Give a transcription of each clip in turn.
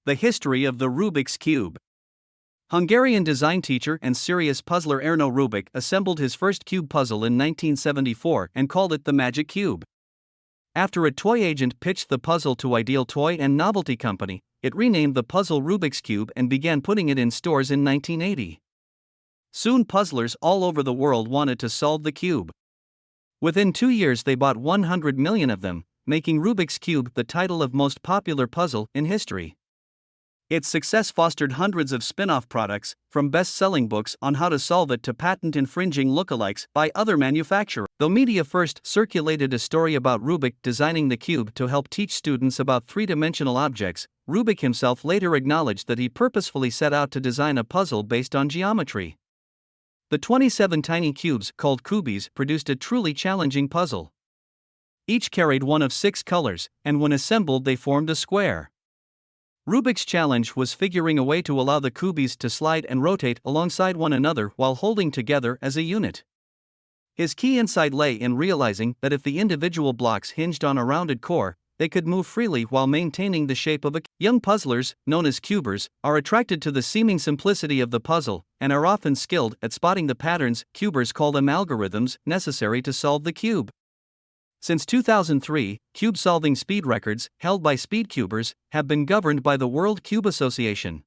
The history of the Rubik's Cube. Hungarian design teacher and serious puzzler Erno Rubik assembled his first cube puzzle in 1974 and called it the Magic Cube. After a toy agent pitched the puzzle to Ideal Toy and Novelty Company, it renamed the puzzle Rubik's Cube and began putting it in stores in 1980. Soon puzzlers all over the world wanted to solve the cube. Within 2 years they bought 100 million of them, making Rubik's Cube the title of most popular puzzle in history. Its success fostered hundreds of spin-off products, from best-selling books on how to solve it to patent-infringing lookalikes by other manufacturers. Though media first circulated a story about Rubik designing the cube to help teach students about three-dimensional objects, Rubik himself later acknowledged that he purposefully set out to design a puzzle based on geometry. The 27 tiny cubes, called kubies, produced a truly challenging puzzle. Each carried one of 6 colors, and when assembled they formed a square. Rubik's challenge was figuring a way to allow the kubies to slide and rotate alongside one another while holding together as a unit. His key insight lay in realizing that if the individual blocks hinged on a rounded core, they could move freely while maintaining the shape of a cube. Young puzzlers, known as cubers, are attracted to the seeming simplicity of the puzzle and are often skilled at spotting the patterns, cubers call them algorithms, necessary to solve the cube. Since 2003, cube-solving speed records, held by speedcubers, have been governed by the World Cube Association.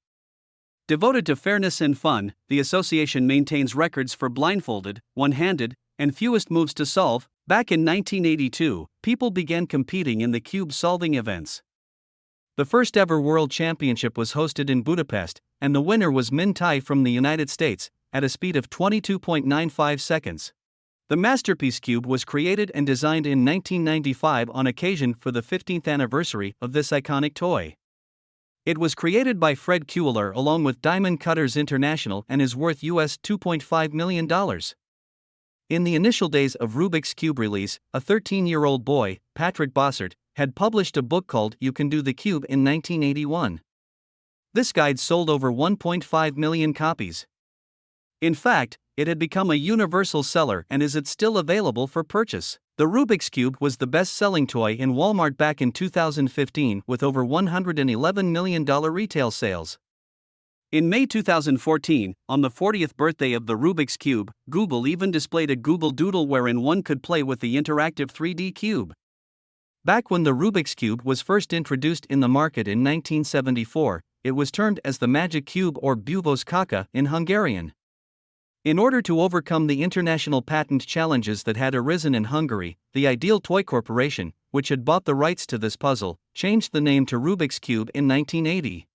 Devoted to fairness and fun, the association maintains records for blindfolded, one-handed, and fewest moves to solve. Back in 1982, people began competing in the cube-solving events. The first ever World Championship was hosted in Budapest, and the winner was Min Tai from the United States, at a speed of 22.95 seconds. The masterpiece cube was created and designed in 1995 on occasion for the 15th anniversary of this iconic toy. It was created by Fred Kuehler along with Diamond Cutters International and is worth US $2.5 million. In the initial days of Rubik's Cube release, a 13-year-old boy, Patrick Bossert, had published a book called You Can Do the Cube in 1981. This guide sold over 1.5 million copies. In fact, it had become a universal seller and is still available for purchase. The Rubik's Cube was the best-selling toy in Walmart back in 2015 with over $111 million retail sales. In May 2014, on the 40th birthday of the Rubik's Cube, Google even displayed a Google Doodle wherein one could play with the interactive 3D cube. Back when the Rubik's Cube was first introduced in the market in 1974, it was termed as the Magic Cube or Buvós Kaka in Hungarian. In order to overcome the international patent challenges that had arisen in Hungary, the Ideal Toy Corporation, which had bought the rights to this puzzle, changed the name to Rubik's Cube in 1980.